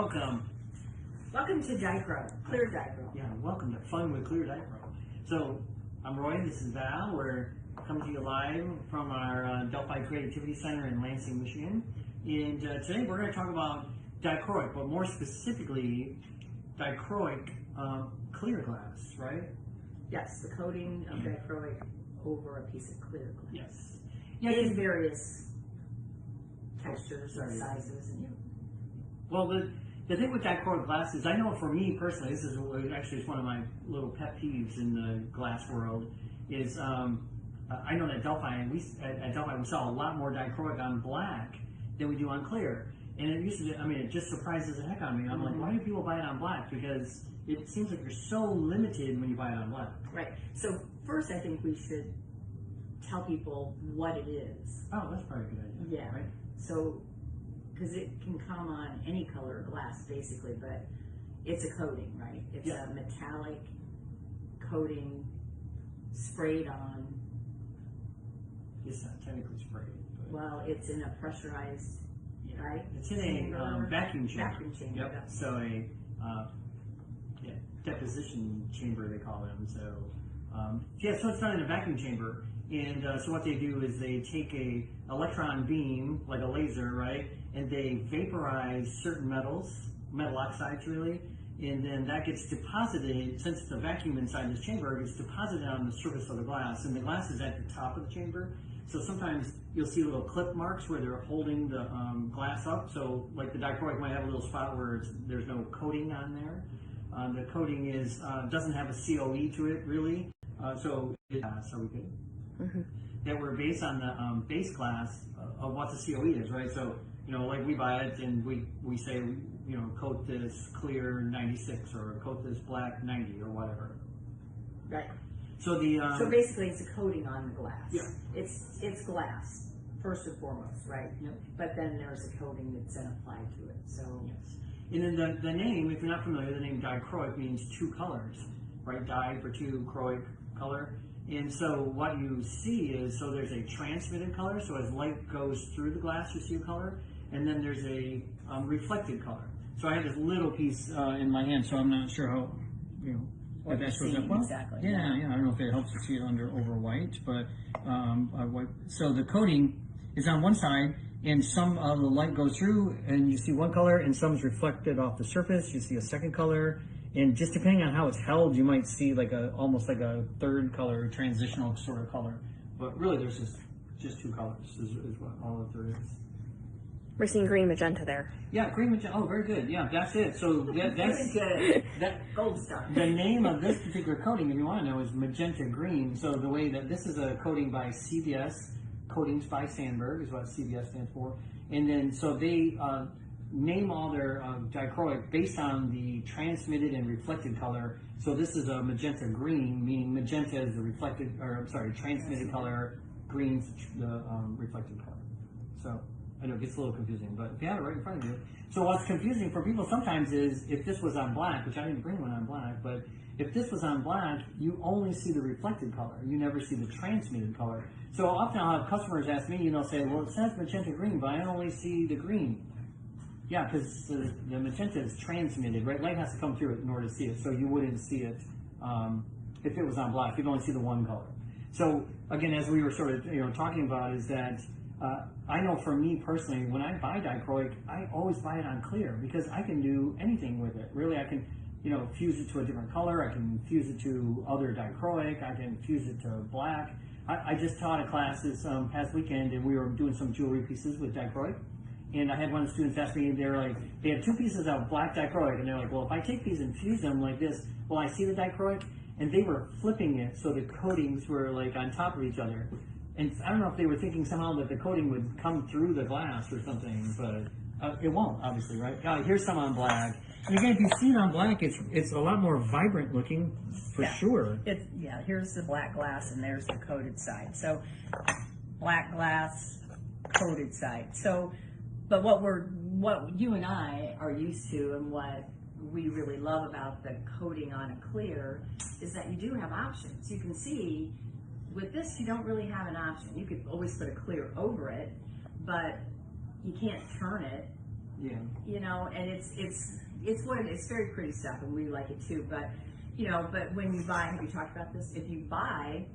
Welcome. Welcome to Dichroic, clear Dichroic. Yeah, welcome to Fun with Clear Dichroic. So, I'm Roy, this is Val. We're coming to you live from our Delphi Creativity Center in Lansing, Michigan. And today we're going to talk about dichroic, but more specifically, dichroic clear glass, right? Yes, the coating of dichroic over a piece of clear glass. Yes. Yeah, In various textures and sizes. Well, the thing with dichroic glass is, I know for me personally, this is actually it's one of my little pet peeves in the glass world, is I know that at Delphi we saw a lot more dichroic on black than we do on clear. And it used to, it just surprises the heck out of me. I'm like, why do people buy it on black? Because it seems like you're so limited when you buy it on black. Right. So first I think we should tell people what it is. Oh, that's probably a good idea. Yeah. Right? So, because it can come on any color of glass basically, but it's a coating, right? It's a metallic coating sprayed on. It's not technically sprayed. But Well, it's in a pressurized, right? It's in a vacuum chamber. Vacuum chamber. Yep. So a deposition chamber, they call them. So so it's done in a vacuum chamber, and so what they do is they take a electron beam, like a laser, right, and they vaporize certain metals, metal oxides really, and then that gets deposited, since it's a vacuum inside this chamber, it gets deposited on the surface of the glass, and the glass is at the top of the chamber. So sometimes you'll see little clip marks where they're holding the glass up. So like the dichroic might have a little spot where there's no coating on there. The coating doesn't have a COE to it really. So we could that we're based on the base glass of what the COE is, right? So like we buy it and we say coat this clear 96 or coat this black 90 or whatever. Right. So so basically, it's a coating on the glass. Yeah. It's glass first and foremost, right? Yep. But then there's a coating that's then applied to it. So yes. And then the name, if you're not familiar, the name dichroic means two colors, right? Di for two, croic, color. And so what you see is, so there's a transmitted color. So as light goes through the glass, you see a color, and then there's a reflected color. So I have this little piece in my hand, so I'm not sure how if that shows up well. Exactly. Yeah. I don't know if it helps to see it over white, but white. So the coating is on one side, and some of the light goes through, and you see one color, and some's reflected off the surface. You see a second color, and just depending on how it's held, you might see like almost like a third color, transitional sort of color. But really, there's just two colors is what all that there is. We're seeing green magenta there. Yeah, green magenta. Oh, very good. Yeah, that's it. So that's good. Gold star. The name of this particular coating, if you want to know, is magenta green. So the way that this is a coating by CBS, Coatings by Sandberg is what CBS stands for. And then so they name all their dichroic based on the transmitted and reflected color. So this is a magenta green, meaning magenta is the transmitted color, green's the reflected color. So I know it gets a little confusing, but if you have it right in front of you. So what's confusing for people sometimes is if this was on black, which I didn't bring one on black, but if this was on black, you only see the reflected color. You never see the transmitted color. So often I'll have customers ask me, say, well, it says magenta green, but I only see the green. Yeah, because the magenta is transmitted, right? Light has to come through it in order to see it. So you wouldn't see it if it was on black. You'd only see the one color. So again, as we were sort of talking about, is that I know for me personally, when I buy dichroic, I always buy it on clear because I can do anything with it. Really, I can fuse it to a different color. I can fuse it to other dichroic. I can fuse it to black. I just taught a class this past weekend, and we were doing some jewelry pieces with dichroic. And I had one of the students ask me, they had two pieces of black dichroic, and they're like, well, if I take these and fuse them like this, will I see the dichroic? And they were flipping it so the coatings were like on top of each other. And I don't know if they were thinking somehow that the coating would come through the glass or something, but it won't, obviously, right? Here's some on black. And again, if you see it on black, it's a lot more vibrant looking, for sure. Here's the black glass, and there's the coated side. So black glass, coated side. So, but what you and I are used to, and what we really love about the coating on a clear, is that you do have options. You can see with this, you don't really have an option. You could always put a clear over it, but you can't turn it Yeah. You know, and it's what it's very pretty stuff, and we like it too. But you know, but when you buy, have you talked about this? If you buy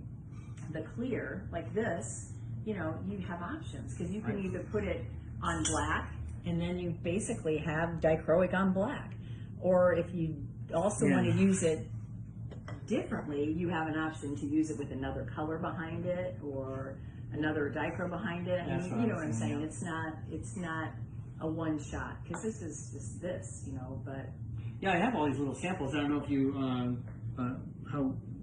the clear like this, you know, you have options because you can either put it on black, and then you basically have dichroic on black, or if you also want to use it differently, you have an option to use it with another color behind it or another dichro behind it. I mean, you know what I'm saying? Yeah. It's not a one shot because this is just this, you know. But yeah, I have all these little samples. I don't know if you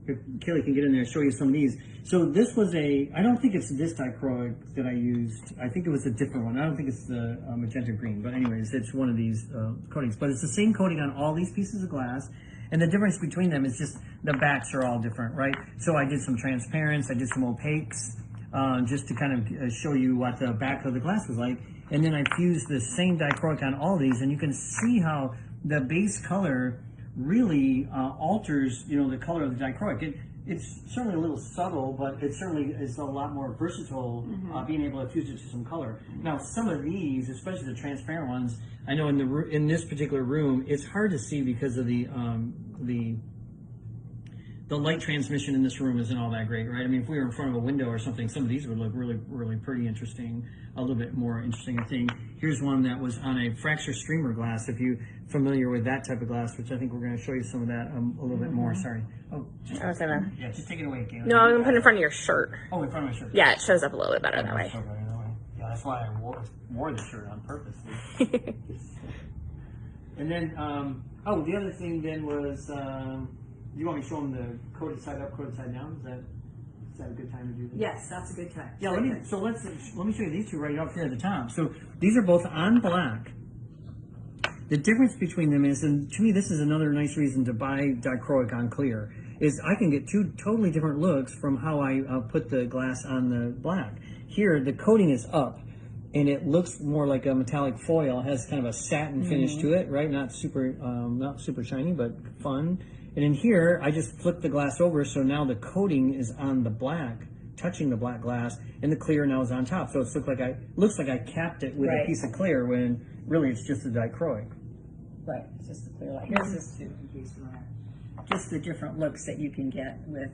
if Kelly can get in there and show you some of these. So this was I don't think it's this dichroic that I used. I think it was a different one. I don't think it's the magenta green. But anyways, it's one of these coatings. But it's the same coating on all these pieces of glass. And the difference between them is just the backs are all different, right? So I did some transparents, I did some opaques, just to kind of show you what the back of the glass was like. And then I fused the same dichroic on all these, and you can see how the base color really alters, you know, the color of the dichroic. It's certainly a little subtle, but it certainly is a lot more versatile, being able to fuse it to some color. Now, some of these, especially the transparent ones, I know in this particular room, it's hard to see because of the light transmission in this room isn't all that great, right? I mean, if we were in front of a window or something, some of these would look really, really pretty interesting, a little bit more interesting, I think. Here's one that was on a fracture streamer glass, if you're familiar with that type of glass, which I think we're going to show you some of that a little bit more. Sorry. Oh, just take it away, Kayla. No, I'm gonna put it in front of your shirt. Oh, in front of my shirt. Yeah, it shows up a little bit better that way. Yeah, that's why I wore the shirt on purpose. And then, the other thing then was, you want me to show them the coated side up, coated side down? Is that a good time to do this? yes, that's a good time. Yeah, let me show you these two right up here at the top. So these are both on black. The difference between them is, and to me this is another nice reason to buy dichroic on clear, is I can get two totally different looks from how I put the glass on the black. Here the coating is up, and it looks more like a metallic foil. It has kind of a satin finish to it, right? Not super shiny, but fun. And in here, I just flipped the glass over, so now the coating is on the black, touching the black glass, and the clear now is on top. So it looks like I capped it with a piece of clear when really it's just a dichroic. Right, it's just the clear light. Here's this too, in case you want. Just the different looks that you can get with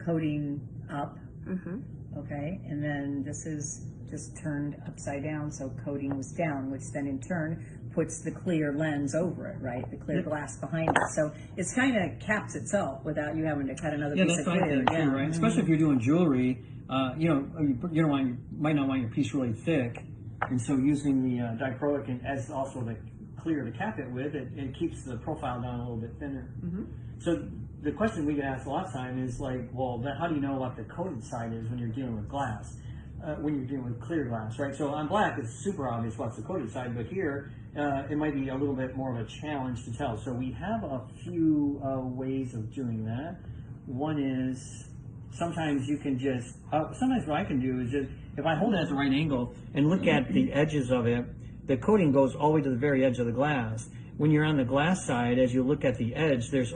coating up. Okay, and then this is just turned upside down, so coating was down, which then in turn puts the clear lens over it, right? The clear glass behind it. So it's kind of caps itself without you having to cut another piece of clear. Yeah, right. Especially if you're doing jewelry, you might not want your piece really thick, and so using the dichroic and as also the clear to cap it with, it keeps the profile down a little bit thinner. So the question we get asked a lot of time is like, well, how do you know what the coated side is when you're dealing with glass? When you're dealing with clear glass, right? So on black, it's super obvious what's the coated side, but here, it might be a little bit more of a challenge to tell. So we have a few ways of doing that. One is, sometimes you can just, sometimes what I can do is just, if I hold it at the right angle and look at the edges of it, the coating goes all the way to the very edge of the glass. When you're on the glass side, as you look at the edge, it's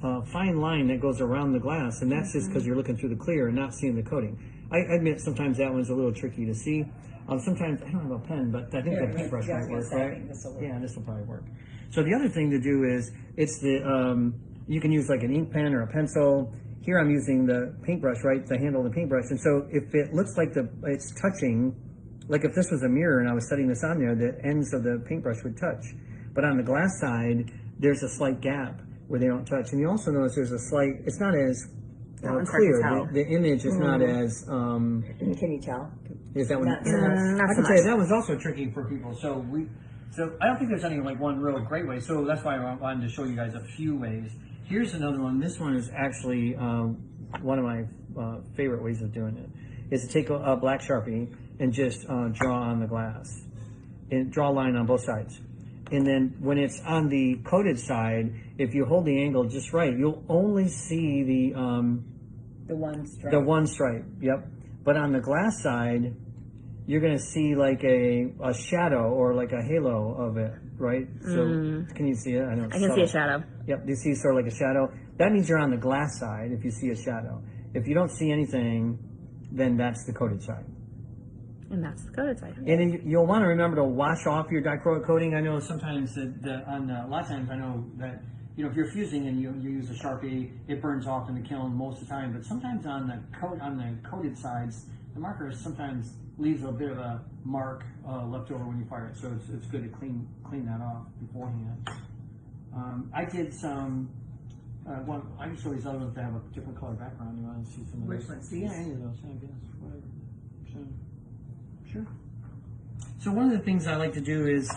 a fine line that goes around the glass, and that's just because you're looking through the clear and not seeing the coating. I admit sometimes that one's a little tricky to see. Sometimes, I don't have a pen, but I think the paintbrush might work, right? Yeah, this will probably work. So the other thing to do is, you can use like an ink pen or a pencil. Here I'm using the paintbrush, right? The handle of the paintbrush. And so if it looks like it's touching, like if this was a mirror and I was setting this on there, the ends of the paintbrush would touch. But on the glass side, there's a slight gap where they don't touch. And you also notice there's a slight, it's not as clear. The image is not as... Can you tell? Is that one? I can tell you that was also tricky for people. So I don't think there's any like one real great way. So that's why I wanted to show you guys a few ways. Here's another one. This one is actually one of my favorite ways of doing it. Is to take a black Sharpie and just draw on the glass and draw a line on both sides. And then when it's on the coated side, if you hold the angle just right, you'll only see the one stripe. The one stripe, yep. But on the glass side, you're going to see like a shadow or like a halo of it, right? So can you see it? I know it's can see a shadow. Yep, you see sort of like a shadow. That means you're on the glass side if you see a shadow. If you don't see anything, then that's the coated side. And that's the coated side. And then you'll want to remember to wash off your dichroic coating. I know sometimes a lot of times I know that, you know, if you're fusing and you use a Sharpie, it burns off in the kiln most of the time. But sometimes on the coated sides, the marker sometimes leaves a bit of a mark left over when you fire it. So it's good to clean that off beforehand. I did some. Well, I can show these other ones that have a different color background. You want to see some of Which those? ones? Yeah, any of those. I guess whatever. So, sure. So one of the things I like to do is,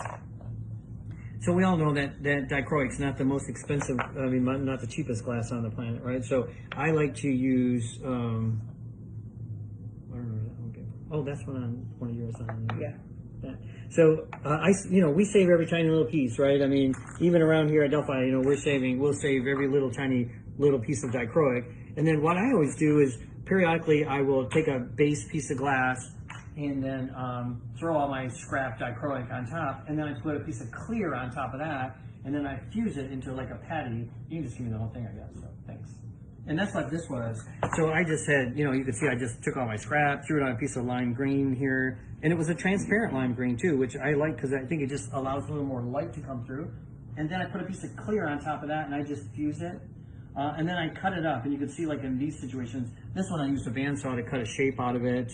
so we all know that dichroic's not the most expensive, I mean, not the cheapest glass on the planet, right? So I like to use, that's one of yours on there. Yeah. That. So we save every tiny little piece, right? I mean, even around here at Delphi, we'll save every little tiny little piece of dichroic. And then what I always do is periodically I will take a base piece of glass and then throw all my scrap dichroic on top, and then I put a piece of clear on top of that, and then I fuse it into like a patty. You can just give me the whole thing, I guess. So thanks. And that's what this was. So I just had, you can see I just took all my scrap, threw it on a piece of lime green here, and it was a transparent lime green too, which I like because I think it just allows a little more light to come through. And then I put a piece of clear on top of that, and I just fuse it. And then I cut it up, and you can see like in these situations, this one I used a bandsaw to cut a shape out of it.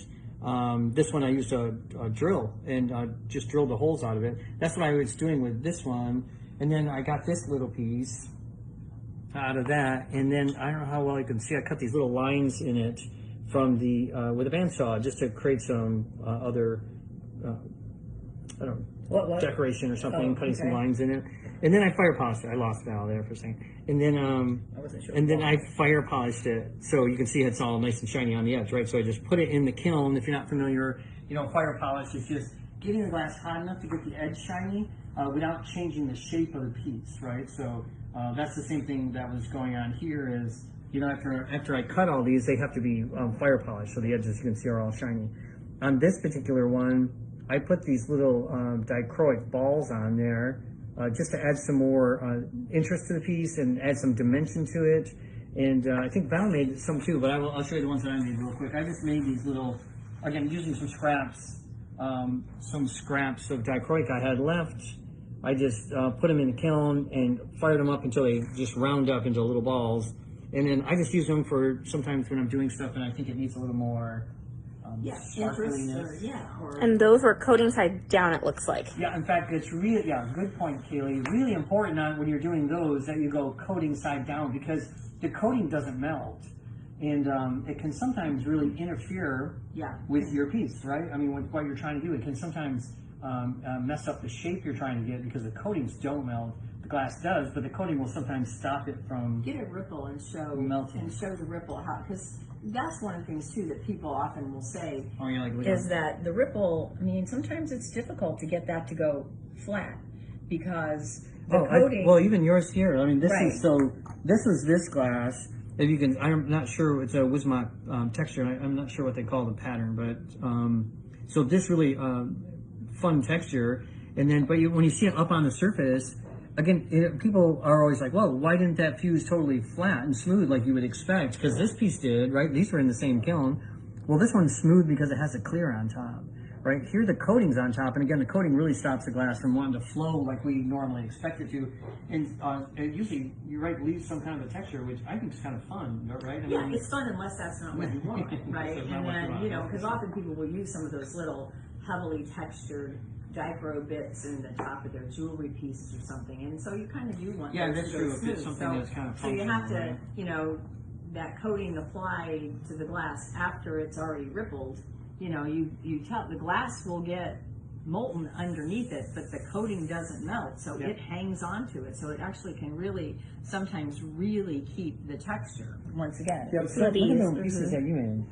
This one I used a drill and just drilled the holes out of it. That's what I was doing with this one. And then I got this little piece out of that, and then I don't know how well you can see, I cut these little lines in it from the with a bandsaw just to create some other decoration or something, cutting some lines in it. And then I fire polished it. I lost Val there for a second. And then I fire polished it, so you can see it's all nice and shiny on the edge, right? So I just put it in the kiln. If you're not familiar, fire polish is just getting the glass hot enough to get the edge shiny without changing the shape of the piece, right? So that's the same thing that was going on here is, after I cut all these, they have to be fire polished, so the edges you can see are all shiny. On this particular one, I put these little dichroic balls on there just to add some more interest to the piece and add some dimension to it. And I think Val made some too, but I'll show you the ones that I made real quick. I just made these little, again, using some scraps of dichroic I had left. I just put them in the kiln and fired them up until they just round up into little balls. And then I just use them for sometimes when I'm doing stuff and I think it needs a little more interest. And those were coating side down, it looks like. Yeah, in fact, it's really, good point, Kaylee. Really important when you're doing those that you go coating side down because the coating doesn't melt. And it can sometimes really interfere with your piece, right? I mean, with what you're trying to do, it can sometimes mess up the shape you're trying to get because the coatings don't melt. The glass does, but the coating will sometimes stop it from get a ripple and show melting. And show the ripple how, because that's one of the things too that people often will say is that the ripple. I mean, sometimes it's difficult to get that to go flat because the coating. Well, even yours here. I mean, this right. is This is this glass. If you can, I'm not sure. It's a Wismot texture. I'm not sure what they call the pattern, but so this really fun texture. And then, but when you see it up on the surface. Again, people are always like, well, why didn't that fuse totally flat and smooth like you would expect? Because this piece did, right? These were in the same kiln. Well, this one's smooth because it has a clear on top, right? Here the coating's on top, and again, the coating really stops the glass from wanting to flow like we normally expect it to. And usually, you're right, leaves some kind of a texture, which I think is kind of fun, right? I mean, it's fun unless that's not what you want, right? And then, because often people will use some of those little heavily textured dichro bits in the top of their jewelry pieces or something, and so you kind of do want that's to go true. smooth. If it's something that's kind of so you have to, right? That coating applied to the glass after it's already rippled. You tell the glass will get molten underneath it, but the coating doesn't melt, so it hangs onto it. So it actually can really sometimes really keep the texture. Once again, so look at the pieces that you made.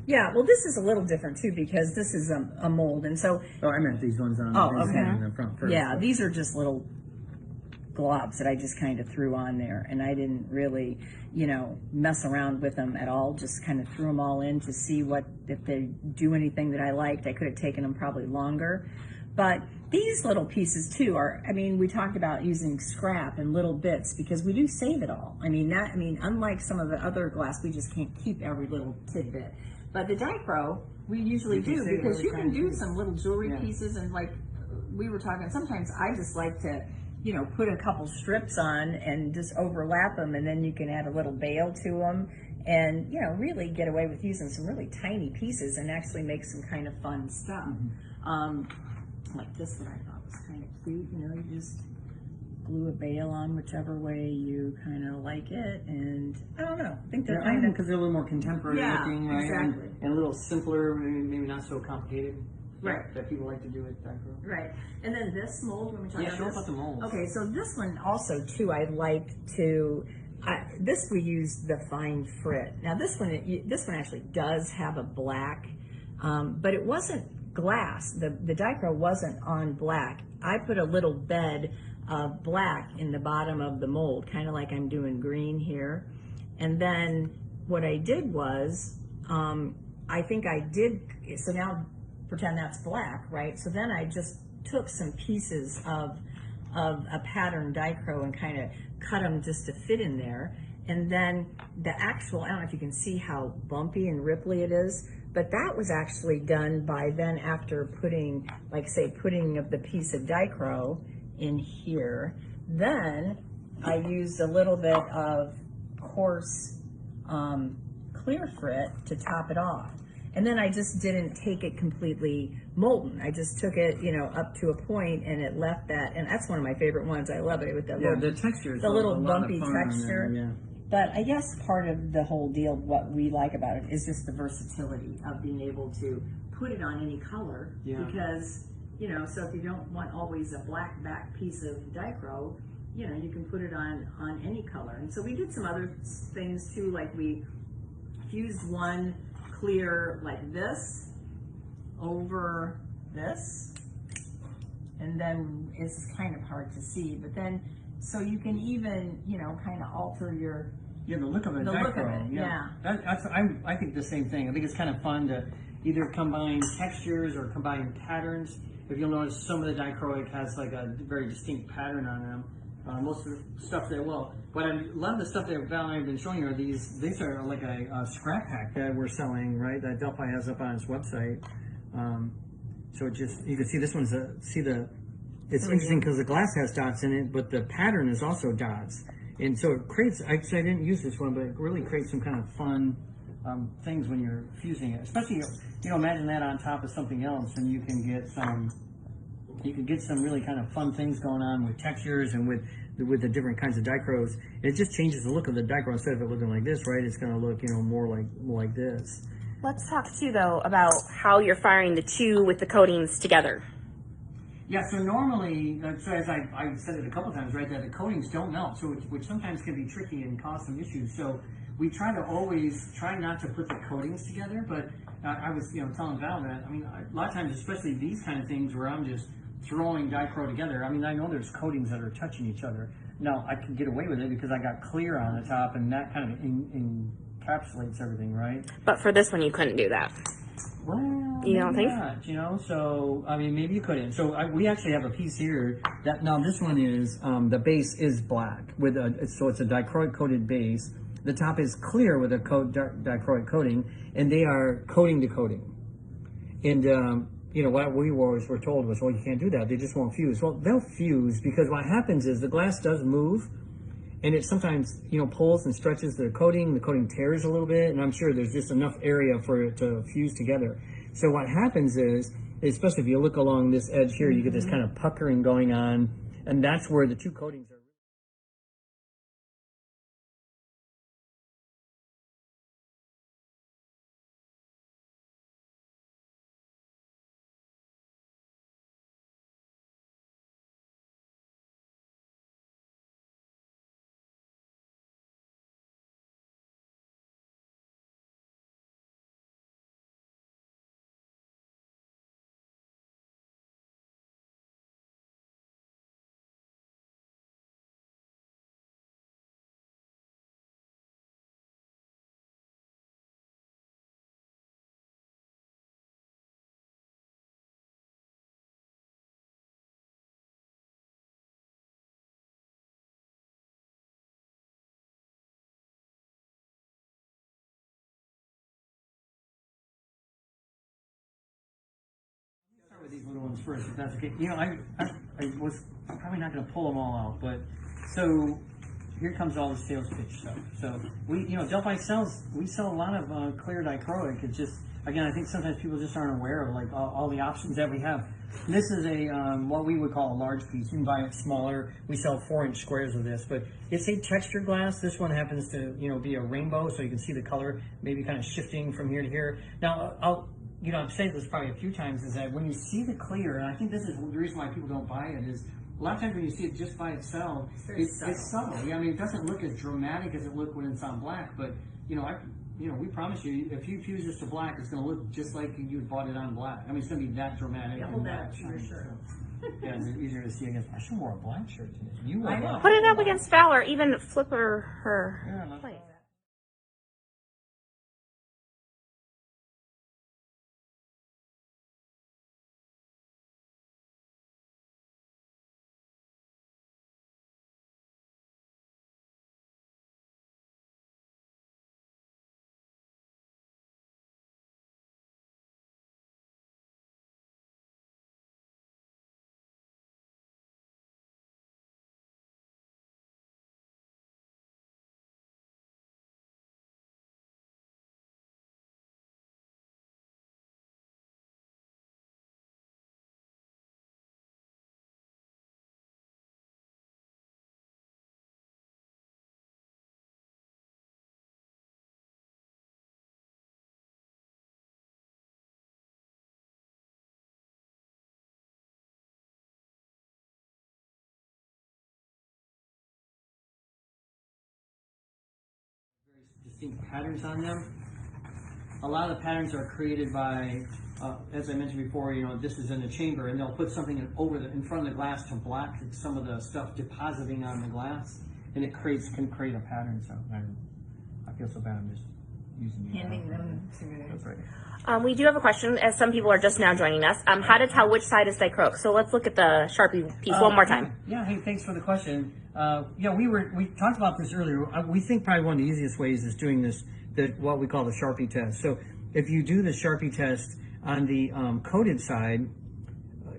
Yeah, well, this is a little different too because this is a mold, and so. Oh, I meant these ones on the front first. Yeah, these are just little globs that I just kind of threw on there, and I didn't really, mess around with them at all. Just kind of threw them all in to see if they do anything that I liked. I could have taken them probably longer, but these little pieces too we talked about using scrap and little bits because we do save it all. Unlike some of the other glass, we just can't keep every little tidbit. But the dichro, We usually You can do say because what you we're can trying to do do. some little jewelry Yeah. pieces, and like we were talking, sometimes I just like to, you know, put a couple strips on and just overlap them, and then you can add a little bail to them, and you know, really get away with using some really tiny pieces and actually make some kind of fun stuff. Like this one, I thought was kind of cute. You know, you just glue a bail on whichever way you kind of like it, and I don't know. I think they're kind of because they're a little more contemporary Yeah, looking, right? exactly. And a little simpler, maybe not so complicated. Right. That people like to do with Dichro. right. And then this mold, when we talk Yeah, about show this. about the molds. Okay, so this one also too, I like to. This we use the fine frit. Now this one actually does have a black, but it wasn't glass. The Dichro wasn't on black. I put a little bed of black in the bottom of the mold, kind of like I'm doing green here. And then what I did was, I think I did. So now pretend that's black, right? So then I just took some pieces of a pattern Dichro and kind of cut them just to fit in there. And then the actual, I don't know if you can see how bumpy and ripply it is, but that was actually done by then after putting, like say, putting of the piece of Dichro in here. Then I used a little bit of coarse clear frit to top it off. And then I just didn't take it completely molten. I just took it, you know, up to a point, and it left that. And that's one of my favorite ones. I love it with that little, the texture is the little a lot of bumpy fun on texture. there, yeah. But I guess part of the whole deal, what we like about it, is just the versatility of being able to put it on any color. Yeah. Because, you know, so if you don't want always a black back piece of Dichro, you know, you can put it on any color. And so we did some other things too, like we fused one clear like this over this, and then it's kind of hard to see, but then so you can even, you know, kind of alter your the look of it. The Dichro, look of it, yeah. I think the same thing. I think it's kind of fun to either combine textures or combine patterns. If you'll notice, some of the Dichroic has like a very distinct pattern on them. Most of the stuff that, what I love the stuff that Val and I have been showing you are these are like a scrap pack that we're selling, right? That Delphi has up on its website. So just, you can see this one's it's interesting because the glass has dots in it, but the pattern is also dots. And so it creates, actually I didn't use this one, but it really creates some kind of fun things when you're fusing it. Especially, you know, imagine that on top of something else, and you can get some really kind of fun things going on with textures and with the different kinds of Dichros. It just changes the look of the Dichro. Instead of it looking like this, right, it's going to look, you know, more like this. Let's talk too, though, about how you're firing the two with the coatings together. Yeah, so normally, so as I said it a couple times, right, that the coatings don't melt, so which sometimes can be tricky and cause some issues. So we try to always try not to put the coatings together, but I was, you know, telling Val that, I mean, a lot of times, especially these kind of things where I'm just throwing Dichro together, I mean, I know there's coatings that are touching each other. Now, I can get away with it because I got clear on the top, and that kind of encapsulates everything, right? But for this one, you couldn't do that. Well, you don't think? Not, you know, so, I mean, maybe you couldn't. So we actually have a piece here that, now this one is, the base is black, with so it's a Dichroic coated base. The top is clear with a Dichroic coating, and they are coating to coating. And, you know, what we always were told was, well, you can't do that. They just won't fuse. Well, they'll fuse because what happens is the glass does move, and it sometimes, you know, pulls and stretches the coating tears a little bit, and I'm sure there's just enough area for it to fuse together. So what happens is, especially if you look along this edge here, you get this kind of puckering going on, and that's where the two coatings are. with these little ones first, if that's okay. You know, I was probably not going to pull them all out, but so here comes all the sales pitch stuff. So we, you know, Delphi we sell a lot of clear dichroic. It's just, again, I think sometimes people just aren't aware of like all the options that we have. This is a what we would call a large piece. You can buy it smaller. We sell 4-inch squares of this, but it's a textured glass. This one happens to, you know, be a rainbow, so you can see the color maybe kind of shifting from here to here. Now, I've said this probably a few times, is that when you see the clear, and I think this is the reason why people don't buy it, is a lot of times when you see it just by itself, it's subtle. Yeah, I mean, it doesn't look as dramatic as it looks when it's on black, but, you know, we promise you, if you fuse this to black, it's going to look just like you bought it on black. I mean, it's going to be that dramatic. Yeah, hold that to your shirt. Yeah, it's easier to see against. I should have wore a black shirt today. You wore I know. black. Put it up against Val, or even flip her Yeah, plate. Distinct patterns on them. A lot of the patterns are created by, as I mentioned before, you know, this is in the chamber, and they'll put something in front of the glass to block some of the stuff depositing on the glass, and it can create a pattern. So I feel so bad. I'm just using Handing them to That's right. We do have a question, as some people are just now joining us. How to tell which side is dichroic? So let's look at the Sharpie piece one more time. Yeah. Hey, thanks for the question. Yeah, we talked about this earlier. We think probably one of the easiest ways is doing this, what we call the Sharpie test. So if you do the Sharpie test on the coated side,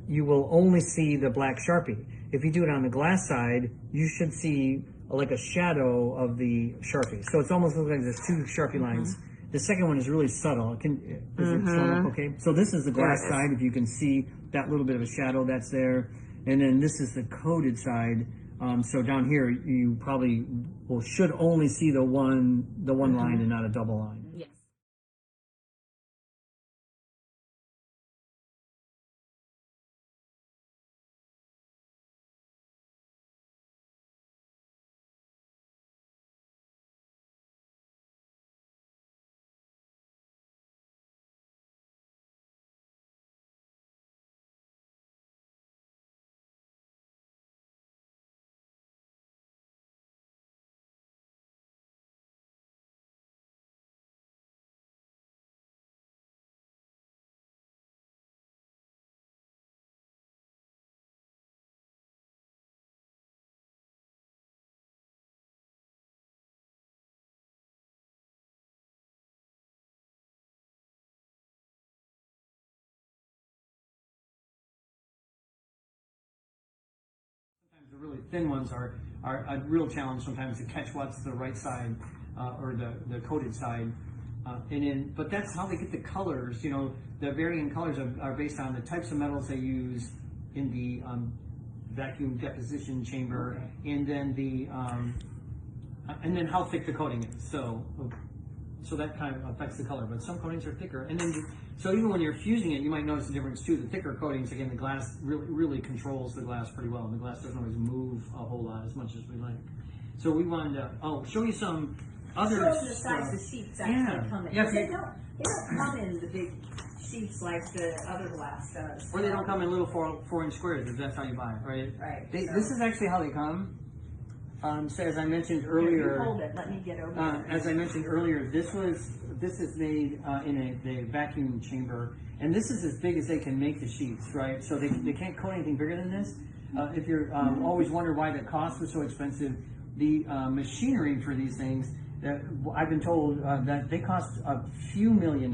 you will only see the black Sharpie. If you do it on the glass side, you should see like a shadow of the Sharpie. So it's almost looks like there's two Sharpie lines. The second one is really subtle. Is it showing up okay? So this is the glass side. If you can see that little bit of a shadow that's there. And then this is the coated side. So down here, you probably should only see the one line and not a double line. Yes. The really thin ones are a real challenge sometimes to catch what's the right side or the coated side. But that's how they get the colors. You know, the varying colors are based on the types of metals they use in the vacuum deposition chamber, and then how thick the coating is. So that kind of affects the color. But some coatings are thicker, and then so even when you're fusing it, you might notice the difference too. The thicker coatings, again, the glass really controls the glass pretty well, and the glass doesn't always move a whole lot as much as we like. So we wanted to show you some other Show the size of sheets actually come in. Yeah, They don't come in the big sheets like the other glass does. or they don't come in little 4-inch squares if that's how you buy it, right? Right. This is actually how they come. So as I mentioned Here, earlier, you hold it. Let me get over there. as I mentioned earlier, this is made in the vacuum chamber, and this is as big as they can make the sheets, right? So they can't coat anything bigger than this. If you're always wonder why the cost was so expensive, the machinery for these things, I've been told that they cost a few $1 million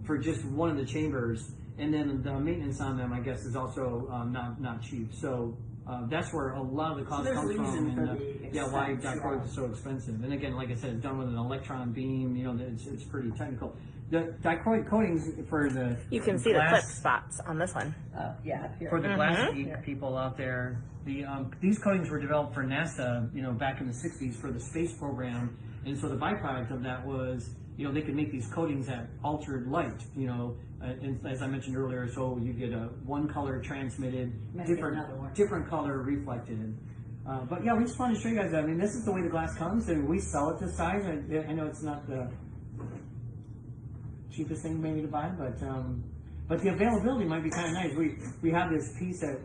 for just one of the chambers, and then the maintenance on them, I guess, is also not cheap. So that's where a lot of the cost there's comes from, reason for and the why expense, dichroic is so expensive. And again, like I said, it's done with an electron beam. You know, it's pretty technical. The dichroic coatings for the You can see the clip spots on this one. Yeah, here. for the glass geek people out there, these coatings were developed for NASA, you know, back in the 60s for the space program. And so the byproduct of that was, you know, they could make these coatings at altered light, you know, and as I mentioned earlier, so you get a one color transmitted, different color reflected. But yeah, we just wanted to show you guys that. I mean, this is the way the glass comes, and we sell it this size. I know it's not the cheapest thing maybe to buy, but the availability might be kind of nice. We have this piece that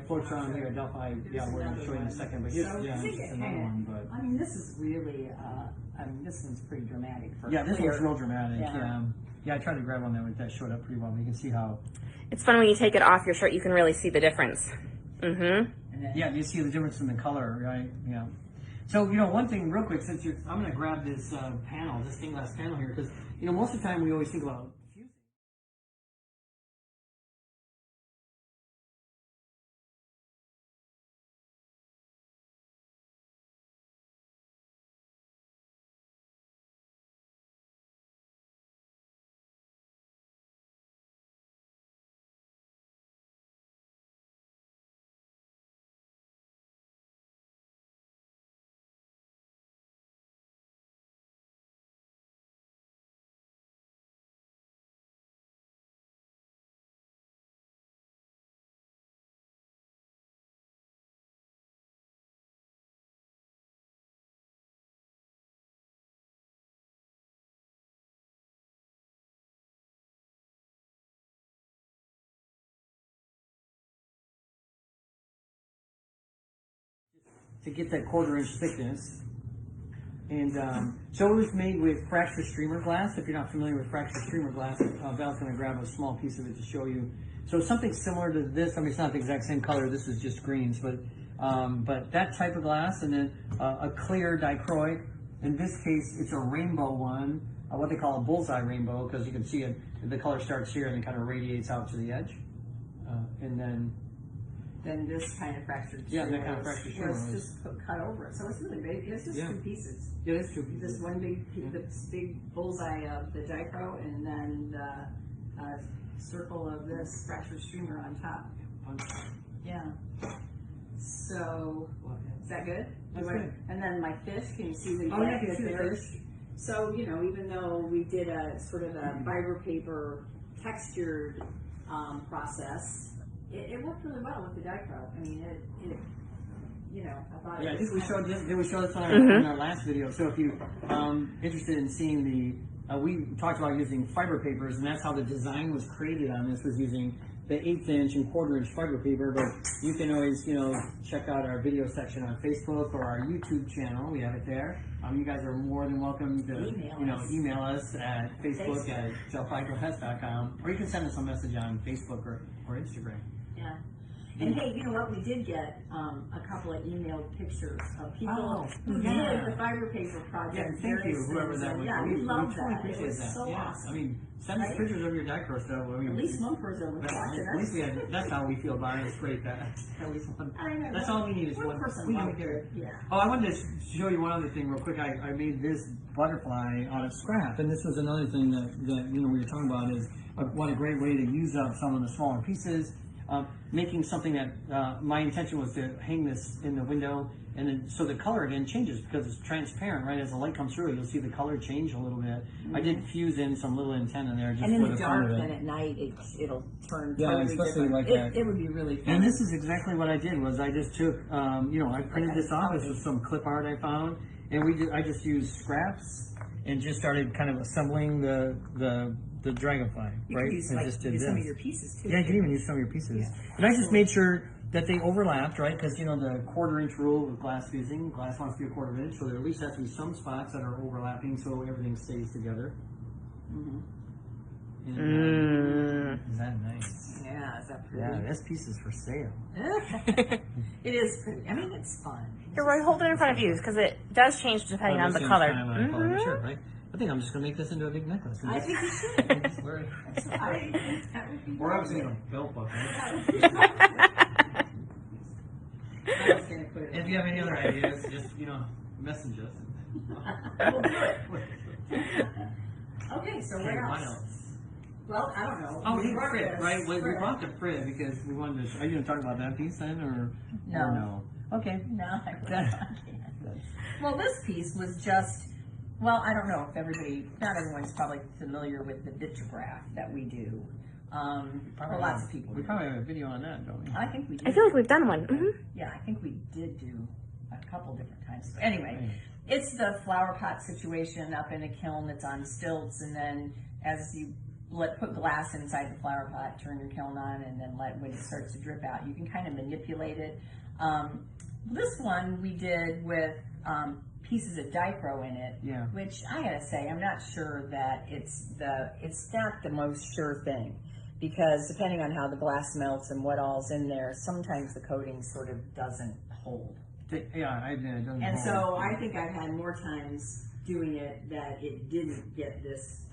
floats around here at Delphi. Yeah, we're going to show you in a second. But here's just another one. But I mean, this is really. I mean, this one's pretty dramatic. This one's real dramatic. Yeah, I tried to grab one that showed up pretty well. You can see how. It's fun when you take it off your shirt. You can really see the difference. Yeah, you see the difference in the color, right? Yeah. So, you know, one thing real quick, since I'm going to grab this panel, this stained glass panel here, because, you know, most of the time we always think about fusing. To get that 1/4 inch thickness. And so it was made with fracture streamer glass. If you're not familiar with fracture streamer glass, Val's going to grab a small piece of it to show you. So something similar to this. I mean, it's not the exact same color. This is just greens, but that type of glass, and then a clear dichroic. In this case, it's a rainbow one, what they call a bullseye rainbow, because you can see it. The color starts here and then kind of radiates out to the edge, and then this kind of fractured that kind of fractured streamer was just cut over it. So it's really big. It's just two pieces. Yeah, it's two pieces. This one big bullseye of the dichro, and then the circle of this fractured streamer on top. Yeah. So is that good? That's good. And then my fish. Can you see the I can see the fish. So, you know, even though we did a sort of a fiber paper textured process, it worked really well with the dichro. I mean, it you know, I thought. Yeah, I think we showed this on our last video. So if you interested in seeing we talked about using fiber papers, and that's how the design was created on this, was using the 1/8 inch and 1/4 inch fiber paper. But you can always, you know, check out our video section on Facebook or our YouTube channel. We have it there. You guys are more than welcome to email us at facebook@delphiglass.com, or you can send us a message on Facebook or Instagram. Yeah. And hey, you know what? We did get a couple of emailed pictures of people who did the fiber paper project. Yeah, thank you, whoever that was. Yeah, we love that. It was so awesome. I mean, send us pictures of your dichro stuff. I mean, at least one person was watching us. At least that's how we feel about it. It's great that at least one. I know. That's all we need is one person. Yeah. Oh, I wanted to show you one other thing real quick. I made this butterfly out of scrap, and this was another thing that you know we were talking about is what a great way to use up some of the smaller pieces. Making something that my intention was to hang this in the window, and then so the color again changes because it's transparent, right? As the light comes through, you'll see the color change a little bit. I did fuse in some little antenna there just and for in the the fun dark, of it. and at night it'll turn yeah, totally especially different. like that. It would be really fun. And this is exactly what I did. Was I just took I printed this off. This was some clip art I found, and I just used scraps and just started kind of assembling the dragonfly, right? Use, and just did use this. some of your pieces too. Yeah, you can even use some of your pieces. Yeah. And I just made sure that they overlapped, right? Because, you know, the 1/4 inch rule with glass fusing, glass wants to be a 1/4 inch, so there at least has to be some spots that are overlapping so everything stays together. And, is that nice? Yeah, is that pretty? Yeah, this piece is for sale. It is pretty. I mean, it's fun. Here, Roy, hold it in front of you because it does change depending on the color. Sure, right? But think I'm just gonna make this into a big necklace. I think you should. Just wear it. That would be Or I was thinking a belt buckle. I was gonna put it. If you have any other ideas, just message us. We'll do it. Okay, so what What else? else? Well, I don't know. Oh, We we brought Frit, this right? We Frit. brought the Frit because we wanted to. Are you going to talk about that piece then, or No. Or no? Okay. No, I wouldn't. Well, this piece was just, well, I don't know if not everyone's probably familiar with the dichroic that we do. Well, lots of people We do. probably have a video on that, don't we? I think we did. I feel like we've done one. Yeah, I think we did do a couple different times. But anyway, it's the flower pot situation up in a kiln that's on stilts, and then as you put glass inside the flower pot, turn your kiln on, and then when it starts to drip out, you can kind of manipulate it. This one we did with pieces of dichro in it, Yeah. which I gotta say, I'm not sure that it's not the most sure thing, because depending on how the glass melts and what all's in there, sometimes the coating sort of doesn't hold. Yeah, I did. And so I think I've had more times doing it that it didn't get this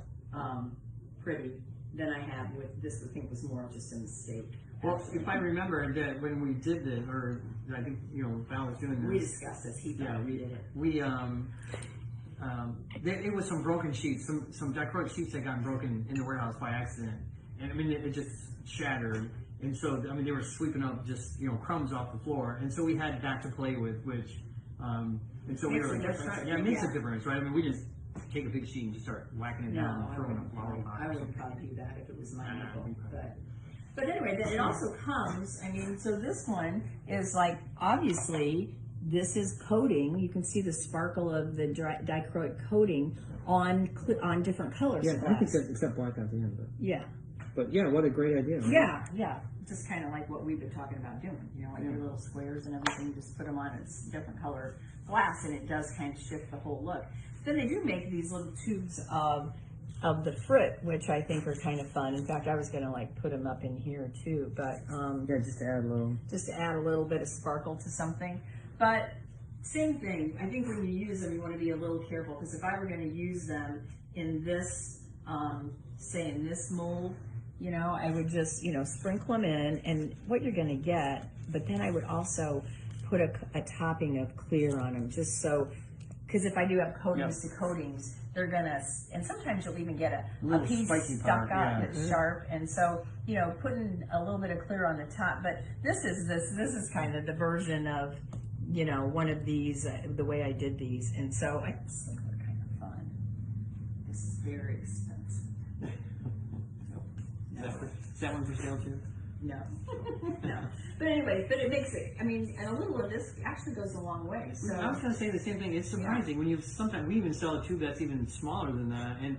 pretty than I have with this. I think was more just a mistake. Well, if I remember that when we did this, or I think Val was doing this. We discussed this. He thought we did it. It was some broken sheets, some dichroic sheets that got broken in the warehouse by accident, and I mean it just shattered. And so I mean they were sweeping up just crumbs off the floor, and so we had that to play with, which and so we Makes were a difference. yeah, it makes a difference, right? I mean we just take a big sheet and just start whacking it down No, and throwing a flower pot. I wouldn't probably do that if it was my nickel. But anyway, then it also comes, I mean, so this one is like, obviously, this is coating. You can see the sparkle of the dichroic coating on different colors. Yeah, of I think glass. that's except black at the end. Yeah. But yeah, what a great idea. Right? Yeah. Just kind of like what we've been talking about doing, like your little squares and everything, just put them on its different color glass, and it does kind of shift the whole look. Then they do make these little tubes of the Frit, which I think are kind of fun. In fact, I was going to put them up in here too, but Yeah, just to add a little bit of sparkle to something. But same thing. I think when you use them, you want to be a little careful, because if I were going to use them in this, say in this mold, I would just sprinkle them in, and what you're going to get. But then I would also put a topping of clear on them, just so. Because if I do have coatings to coatings, they're gonna, and sometimes you'll even get a piece stuck up that's sharp, and so putting a little bit of clear on the top. But this is kind of the version of one of these, the way I did these, and so I just think they're kind of fun. This is very expensive. Is that one for sale too? No, no. But anyway, it makes it. I mean, and a little of this actually goes a long way. So I was going to say the same thing. It's surprising when sometimes we even sell a tube that's even smaller than that, and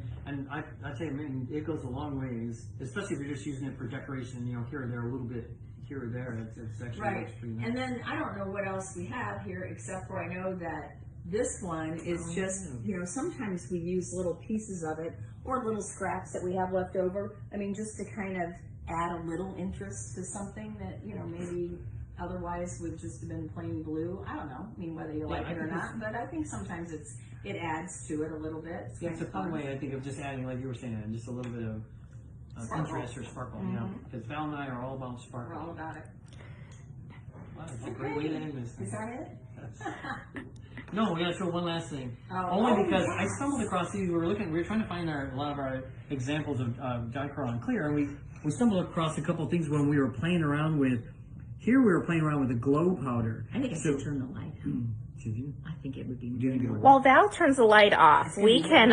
I tell you, man, it goes a long ways. Especially if you're just using it for decoration, here or there, a little bit here or there. It's actually right. pretty nice. And then I don't know what else we have here, except for I know that this one is just sometimes we use little pieces of it or little scraps that we have left over. I mean, just to kind of add a little interest to something that maybe otherwise would just have been plain blue. I don't know. I mean, whether you like it or not, but I think sometimes it adds to it a little bit. It's a fun way, I think, of just adding, like you were saying, just a little bit of interest or sparkle. Because Val and I are all about sparkle. We're all about it. Wow, it's a great way to end this. Is that it? No, we gotta show one last thing. Oh. Only because I stumbled across these. We were trying to find a lot of our examples of dichro on clear, and we stumbled across a couple of things when we were playing around with. Here we were playing around with the glow powder. I think I should turn the light on. Should you? I think it would be. While Val turns the light off, we can.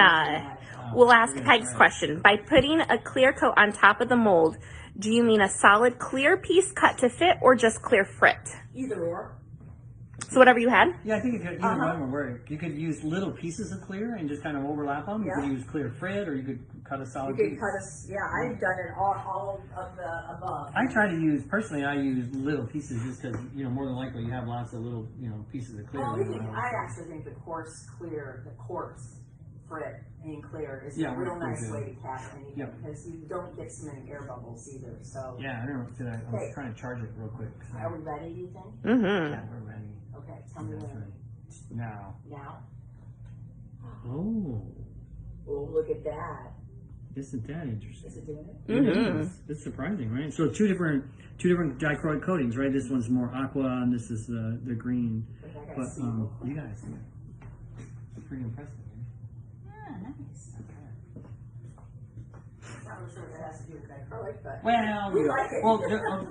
We'll ask Peg's question. By putting a clear coat on top of the mold, do you mean a solid clear piece cut to fit, or just clear Frit? Either or. So whatever you had? Yeah, I think either one would work. You could use little pieces of clear and just kind of overlap them. You could use clear Frit, or you could cut a solid piece. I've done it all of the above. I use little pieces just because, more than likely you have lots of little, pieces of clear. Well, I actually think the quartz Frit and clear is a real nice way to cap anything, because you don't get so many air bubbles either. So yeah, I don't know. I was trying to charge it real quick. So. Are we ready, do you think? Mm-hmm. Yeah, we're ready. Okay, tell me when. Now. Now? Oh. Oh, look at that. Isn't that interesting? Is it doing it? Mm-hmm. It's surprising, right? So two different dichroic coatings, right? This one's more aqua, and this is the green. But you guys, it's pretty impressive. Yeah, nice. Not really sure what that has to do with dichroic, but Well, we like it. well,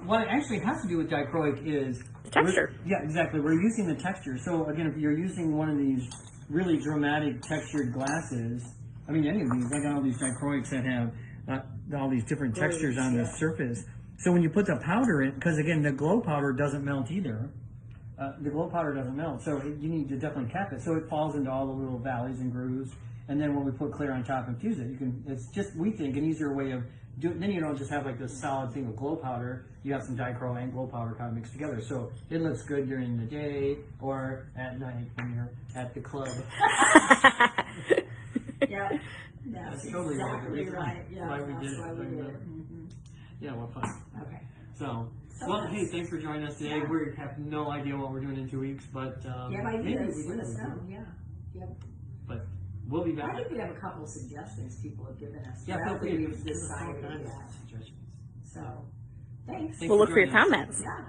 what it actually has to do with dichroic is Texture. Yeah, exactly. We're using the texture. So again, if you're using one of these really dramatic textured glasses, I mean, any of these, I got all these dichroics that have all these different textures on the surface. So when you put the powder in, because again, the glow powder doesn't melt either. The glow powder doesn't melt, so you need to definitely cap it so it falls into all the little valleys and grooves. And then when we put clear on top and fuse it, it's just, we think, an easier way of doing. Then you don't just have like this solid thing of glow powder. You have some dichro and glow powder kind of mixed together, so it looks good during the day or at night when you're at the club. Yeah, that's totally exactly right. right. Yeah, Why we that's did it. why we did it. Mm-hmm. Yeah, well, fun. Okay. So well, hey, thanks for joining us today. Yeah. We have no idea what we're doing in 2 weeks, but Yeah, maybe ideas. we Let us do. know. Yeah. Yep. But we'll be I back. think we have a couple of suggestions people have given us. Yeah, I don't feel think free we've to give us all decided kinds yet. of suggestions. So, thanks. Thanks We'll for look for your joining us. comments. Yeah.